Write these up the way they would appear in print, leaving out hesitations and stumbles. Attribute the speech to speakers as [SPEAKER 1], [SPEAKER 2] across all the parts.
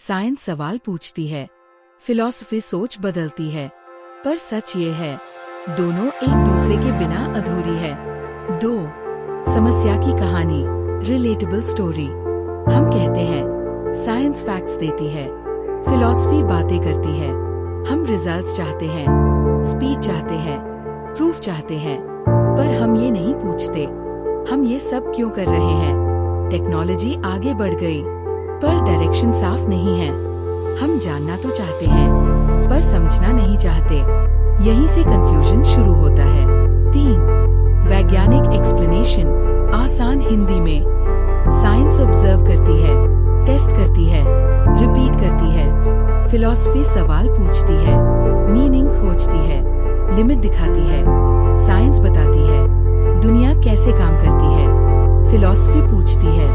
[SPEAKER 1] Science सवाल पूछती है, फिलॉसफी सोच बदलती है। पर सच ये है, दोनों एक दूसरे के बिना अधूरी है। 2. समस्या की कहानी, रिलेटेबल स्टोरी। हम कहते हैं साइंस फैक्ट्स देती है, फिलॉसफी बातें करती है। हम रिजल्ट्स चाहते हैं, स्पीड चाहते हैं, प्रूफ चाहते हैं, पर हम ये नहीं पूछते, हम ये सब क्यों कर रहे हैं। टेक्नोलॉजी आगे बढ़ गई, पर डायरेक्शन साफ नहीं है। हम जानना तो चाहते हैं, पर समझना नहीं चाहते। यहीं से कंफ्यूजन शुरू होता है। 3. वैज्ञानिक एक्सप्लेनेशन, आसान हिंदी में। साइंस ऑब्जर्व करती है, टेस्ट करती है, रिपीट करती है। फिलॉसफी सवाल पूछती है, मीनिंग खोजती है, लिमिट दिखाती है। साइंस बताती है दुनिया कैसे काम करती है। फिलॉसफी पूछती है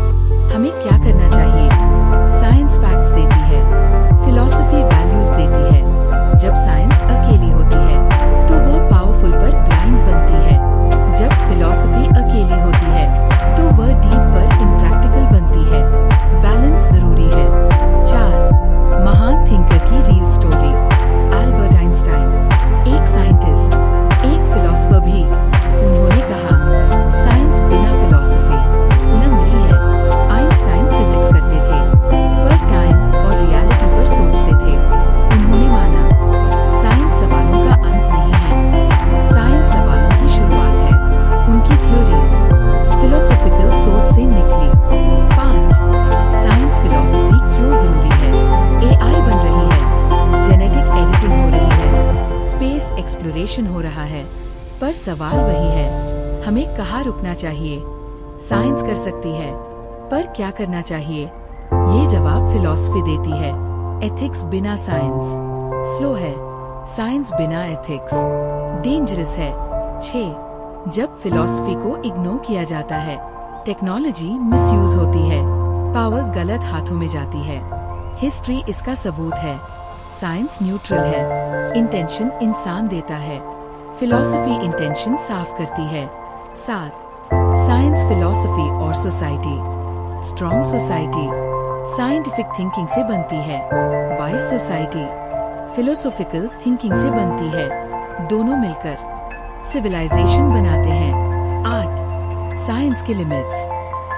[SPEAKER 1] हमें क्या करना चाहिए। साइंस फैक्ट्स देती है, फिलॉसफी वैल्यूज देती है। जब साइंस अकेली होती है तो वह पावरफुल पर ब्लाइंड बनती है। जब फिलॉसफी अकेली होती है तो वह डीप पर इम्प्रैक्टिकल बनती है। बैलेंस जरूरी है। 4. महान थिंकर की रियल स्टोरी, अल्बर्ट आइंस्टाइन। एक साइंटिस्ट, एक फिलॉसफर भी। उन्होंने कहा साइंस बिना फिलॉसफी लंगड़ी है। आइंस्टाइन फिजिक्स करते थे, पर टाइम और रियलिटी पर सोचते थे। उन्होंने माना साइंस सवालों का अंत नहीं है, साइंस सवालों की शुरुआत है। उनकी थ्योरीज फिलोसॉफिकल सोच से निकली। 5. साइंस फिलॉसफी क्यों जरूरी है। एआई बन रही है, जेनेटिक एडिटिंग हो रही है, स्पेस एक्सप्लोरेशन हो रहा है, पर सवाल वही है, हमें कहाँ रुकना चाहिए। साइंस कर सकती है, पर क्या करना चाहिए, ये जवाब फिलॉसफी देती है। एथिक्स बिना साइंस स्लो है, साइंस बिना एथिक्स डेंजरस है। 6. जब फिलॉसफी को इग्नोर किया जाता है, टेक्नोलॉजी मिसयूज होती है, पावर गलत हाथों में जाती है। हिस्ट्री इसका सबूत है। साइंस न्यूट्रल है, इंटेंशन इंसान देता है, फिलॉसफी इंटेंशन साफ करती है। 7. साइंस, फिलॉसफी और society. Strong society scientific thinking से बनती है, वाइज सोसाइटी फिलोसॉफिकल थिंकिंग से बनती है। दोनों मिलकर सिविलाइजेशन बनाते हैं। 8. साइंस के लिमिट्स।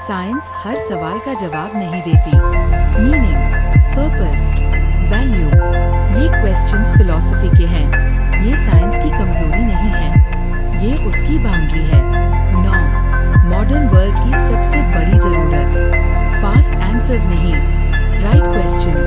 [SPEAKER 1] साइंस हर सवाल का जवाब नहीं देती। मीनिंग, पर्पस, वैल्यू, ये क्वेश्चंस फिलॉसफी के हैं। ये साइंस की कमजोरी नहीं है, ये उसकी बाउंड्री है। 9. मॉडर्न वर्ल्ड की सबसे बड़ी जरूरत, फास्ट आंसर्स नहीं, राइट क्वेश्चंस।